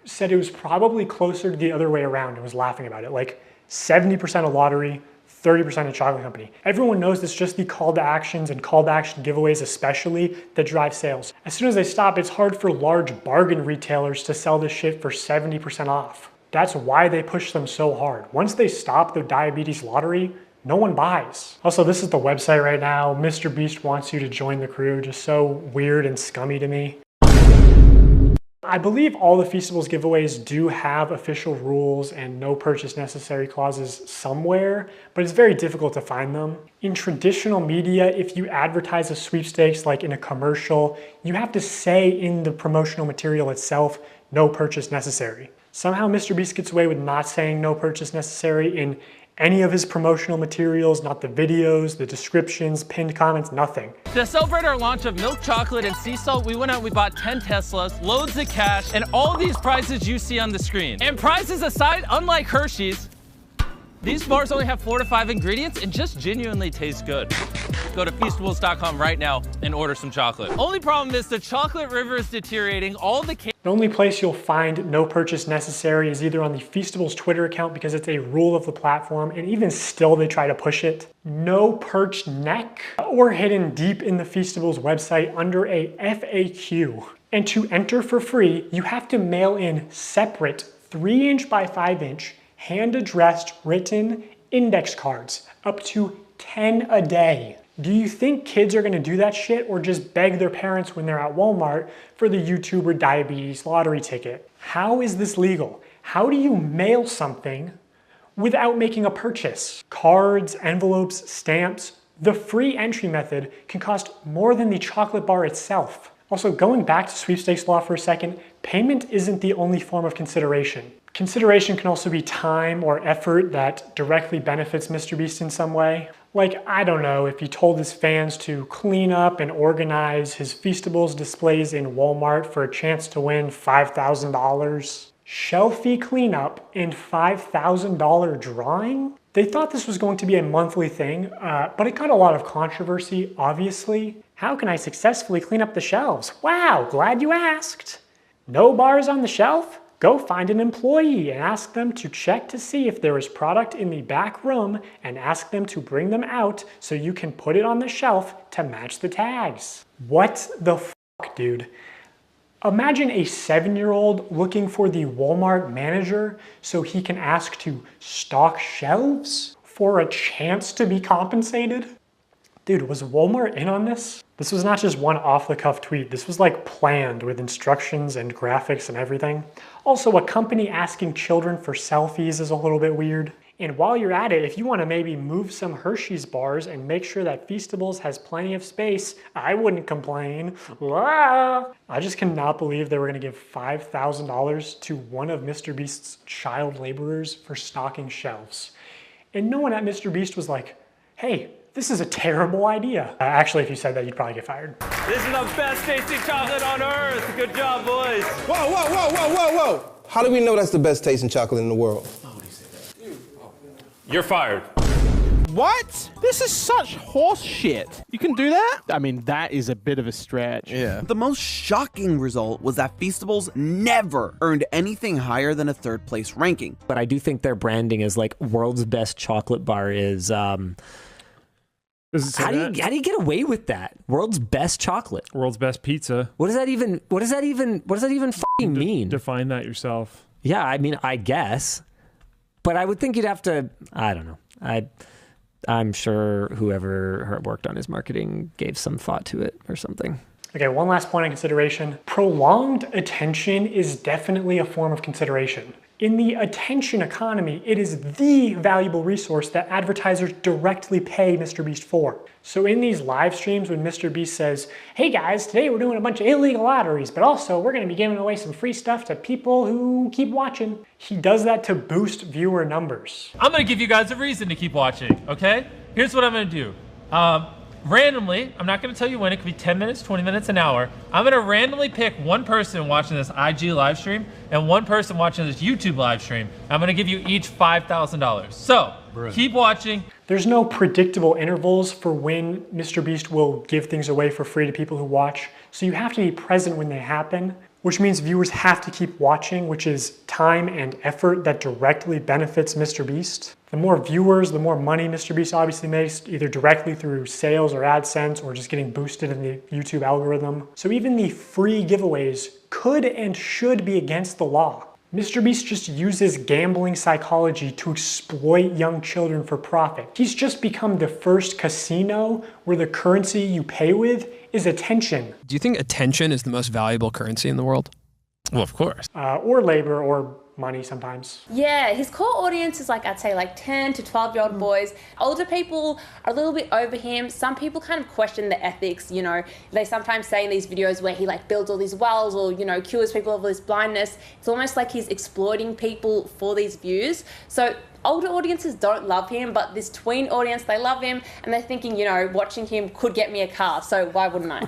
said it was probably closer to the other way around and was laughing about it. Like 70% a lottery, 30% a chocolate company. Everyone knows it's just the call to actions and call to action giveaways especially that drive sales. As soon as they stop, it's hard for large bargain retailers to sell this shit for 70% off. That's why they push them so hard. Once they stop their diabetes lottery, no one buys. Also, this is the website right now. MrBeast wants you to join the crew. Just so weird and scummy to me. I believe all the Feastables giveaways do have official rules and no purchase necessary clauses somewhere, but it's very difficult to find them. In traditional media, if you advertise a sweepstakes like in a commercial, you have to say in the promotional material itself, no purchase necessary. Somehow MrBeast gets away with not saying no purchase necessary in any of his promotional materials, not the videos, the descriptions, pinned comments, nothing. To celebrate our launch of milk chocolate and sea salt, we went out and we bought 10 Teslas, loads of cash, and all these prizes you see on the screen. And prizes aside, unlike Hershey's, these bars only have 4 to 5 ingredients and just genuinely taste good. Go to Feastables.com right now and order some chocolate. Only problem is the chocolate river is deteriorating. The only place you'll find no purchase necessary is either on the Feastables Twitter account because it's a rule of the platform, and even still they try to push it. No perched neck, or hidden deep in the Feastables website under a FAQ. And to enter for free, you have to mail in separate 3" by 5" hand-addressed, written index cards, up to 10 a day. Do you think kids are gonna do that shit or just beg their parents when they're at Walmart for the YouTuber diabetes lottery ticket? How is this legal? How do you mail something without making a purchase? Cards, envelopes, stamps, the free entry method can cost more than the chocolate bar itself. Also, going back to sweepstakes law for a second, payment isn't the only form of consideration. Consideration can also be time or effort that directly benefits MrBeast in some way. Like, I don't know, if he told his fans to clean up and organize his Feastables displays in Walmart for a chance to win $5,000. Shelfie cleanup and $5,000 drawing? They thought this was going to be a monthly thing, but it got a lot of controversy, obviously. How can I successfully clean up the shelves? Wow, glad you asked. No bars on the shelf? Go find an employee and ask them to check to see if there is product in the back room and ask them to bring them out so you can put it on the shelf to match the tags. What the fuck, dude? Imagine a 7-year-old looking for the Walmart manager so he can ask to stock shelves for a chance to be compensated? Dude, was Walmart in on this? This was not just one off-the-cuff tweet. This was like planned with instructions and graphics and everything. Also, a company asking children for selfies is a little bit weird. And while you're at it, if you want to maybe move some Hershey's bars and make sure that Feastables has plenty of space, I wouldn't complain. Ah! I just cannot believe they were going to give $5,000 to one of MrBeast's child laborers for stocking shelves. And no one at MrBeast was like, hey, this is a terrible idea. Actually, if you said that, you'd probably get fired. This is the best tasting chocolate on earth. Good job, boys. Whoa, whoa, whoa, whoa, whoa, whoa. How do we know that's the best tasting chocolate in the world? You're fired. What? This is such horse shit. You can do that? I mean, that is a bit of a stretch. Yeah. The most shocking result was that Feastables never earned anything higher than a 3rd place ranking. But I do think their branding as like world's best chocolate bar is how do you get away with that? World's best chocolate. World's best pizza. What does that even fucking mean? Define that yourself. Yeah, I mean, I guess. But I would think you'd have to, I don't know. I'm sure whoever worked on his marketing gave some thought to it or something. Okay, one last point of consideration. Prolonged attention is definitely a form of consideration. In the attention economy, it is the valuable resource that advertisers directly pay MrBeast for. So in these live streams when MrBeast says, hey guys, today we're doing a bunch of illegal lotteries, but also we're gonna be giving away some free stuff to people who keep watching. He does that to boost viewer numbers. I'm gonna give you guys a reason to keep watching, okay? Here's what I'm gonna do. Randomly, I'm not gonna tell you when, it could be 10 minutes, 20 minutes, an hour. I'm gonna randomly pick one person watching this IG live stream and one person watching this YouTube live stream. I'm gonna give you each $5,000. So, keep watching. There's no predictable intervals for when MrBeast will give things away for free to people who watch. So you have to be present when they happen, which means viewers have to keep watching, which is time and effort that directly benefits MrBeast. The more viewers, the more money MrBeast obviously makes, either directly through sales or AdSense or just getting boosted in the YouTube algorithm. So even the free giveaways could and should be against the law. MrBeast just uses gambling psychology to exploit young children for profit. He's just become the first casino where the currency you pay with is attention. Do you think attention is the most valuable currency in the world? Well, of course. Or labor or money sometimes. Yeah, his core audience is like, I'd say like 10 to 12-year-old boys. Older people are a little bit over him. Some people kind of question the ethics, you know. They sometimes say in these videos where he like builds all these wells or, you know, cures people of this blindness. It's almost like he's exploiting people for these views. So older audiences don't love him, but this tween audience, they love him and they're thinking, you know, watching him could get me a car, so why wouldn't I?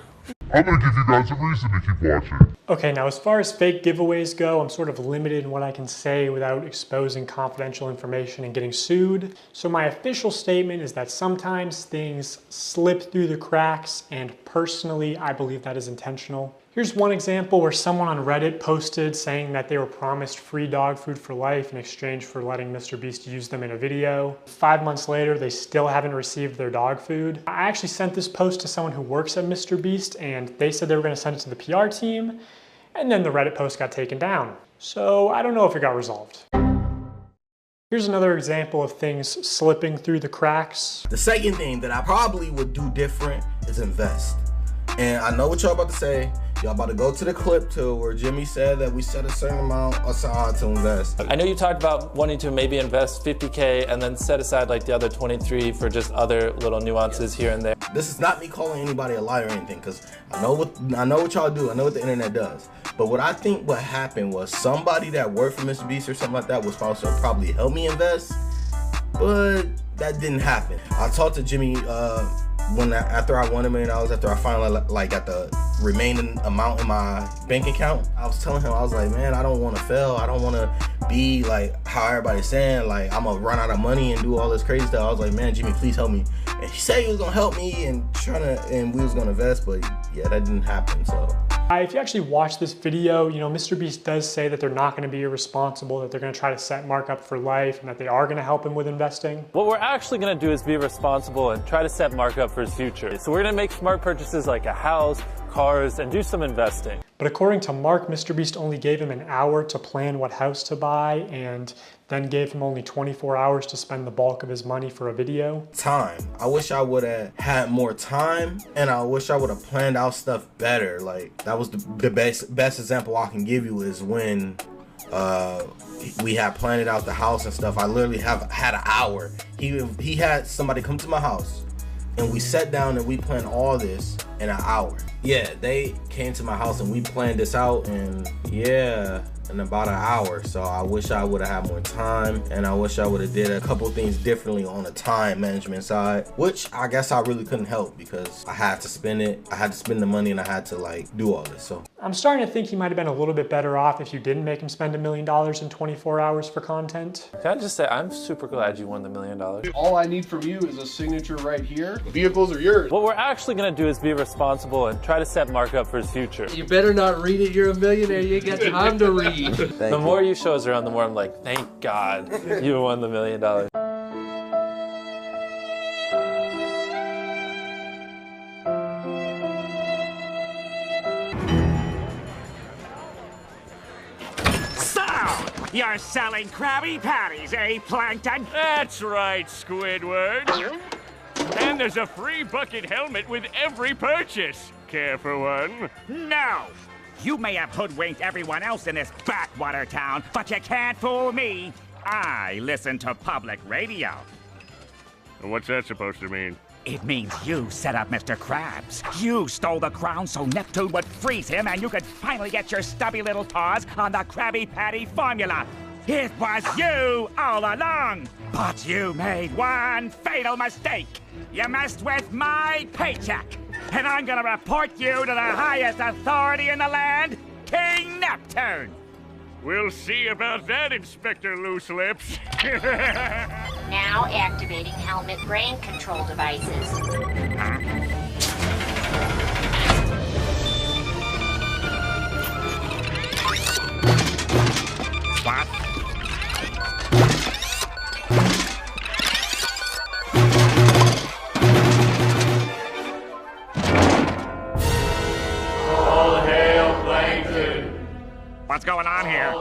I'm gonna give you guys a reason to keep watching. Okay, now as far as fake giveaways go, I'm sort of limited in what I can say without exposing confidential information and getting sued. So my official statement is that sometimes things slip through the cracks, and personally, I believe that is intentional. Here's one example where someone on Reddit posted saying that they were promised free dog food for life in exchange for letting MrBeast use them in a video. 5 months later, they still haven't received their dog food. I actually sent this post to someone who works at MrBeast, and they said they were gonna send it to the PR team, and then the Reddit post got taken down. So I don't know if it got resolved. Here's another example of things slipping through the cracks. The second thing that I probably would do different is invest. And I know what y'all about to say. Y'all about to go to the clip too, where Jimmy said that we set a certain amount aside to invest. I know you talked about wanting to maybe invest 50K and then set aside like the other 23 for just other little nuances here and there. This is not me calling anybody a liar or anything, because I know what y'all do. I know what the internet does. But what I think what happened was somebody that worked for MrBeast or something like that was supposed to probably help me invest, but that didn't happen. I talked to Jimmy after I won $1 million, after I finally got the remaining amount in my bank account. I was telling him, I was like, man, I don't want to fail. I don't want to be like how everybody's saying, like I'm gonna run out of money and do all this crazy stuff. I was like, man, Jimmy, please help me. And he said he was gonna help me and we was gonna invest, but yeah, that didn't happen. So if you actually watch this video, you know, MrBeast does say that they're not going to be irresponsible, that they're going to try to set Mark up for life, and that they are going to help him with investing. What we're actually going to do is be responsible and try to set Mark up for his future. So we're going to make smart purchases like a house, cars, and do some investing. But according to Mark, MrBeast only gave him an hour to plan what house to buy, and then gave him only 24 hours to spend the bulk of his money for a video. Time. I wish I would have had more time, and I wish I would have planned out stuff better. Like, that was the best example I can give you is when we had planned out the house and stuff. I literally had an hour. He had somebody come to my house, and we sat down and we planned all this in an hour. Yeah, they came to my house and we planned this out, and yeah, in about an hour. So I wish I would have had more time, and I wish I would have did a couple things differently on the time management side, which I guess I really couldn't help because I had to spend it. I had to spend the money and I had to like do all this. So I'm starting to think he might have been a little bit better off if you didn't make him spend $1 million in 24 hours for content. Can I just say, I'm super glad you won the $1 million. All I need from you is a signature right here. The vehicles are yours. What we're actually going to do is be responsible and try to set Mark up for his future. You better not read it. You're a millionaire. You ain't got time to read. The more you show us around, the more I'm like, thank God you won the $1 million. You're selling Krabby Patties, eh, Plankton? That's right, Squidward. And there's a free bucket helmet with every purchase. Care for one? No! You may have hoodwinked everyone else in this backwater town, but you can't fool me. I listen to public radio. And what's that supposed to mean? It means you set up Mr. Krabs. You stole the crown so Neptune would freeze him and you could finally get your stubby little paws on the Krabby Patty formula. It was you all along. But you made one fatal mistake. You messed with my paycheck. And I'm gonna report you to the highest authority in the land, King Neptune. We'll see about that, Inspector Loose Lips. Now activating helmet brain control devices. What? All hail Plankton. What's going on here?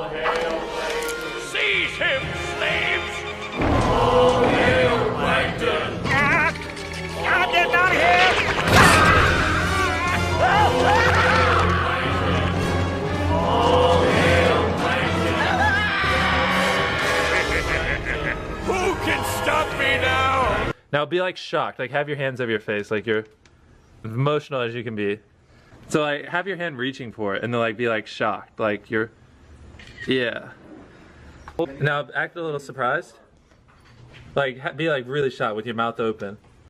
Seize him, slaves! All hail Plankton! Get out of here! All hail Plankton! Who can stop me now? Now be like shocked, like have your hands over your face, like you're emotional as you can be. So like have your hand reaching for it and then like be like shocked, like you're, yeah. Now act a little surprised. Like be like really shocked with your mouth open.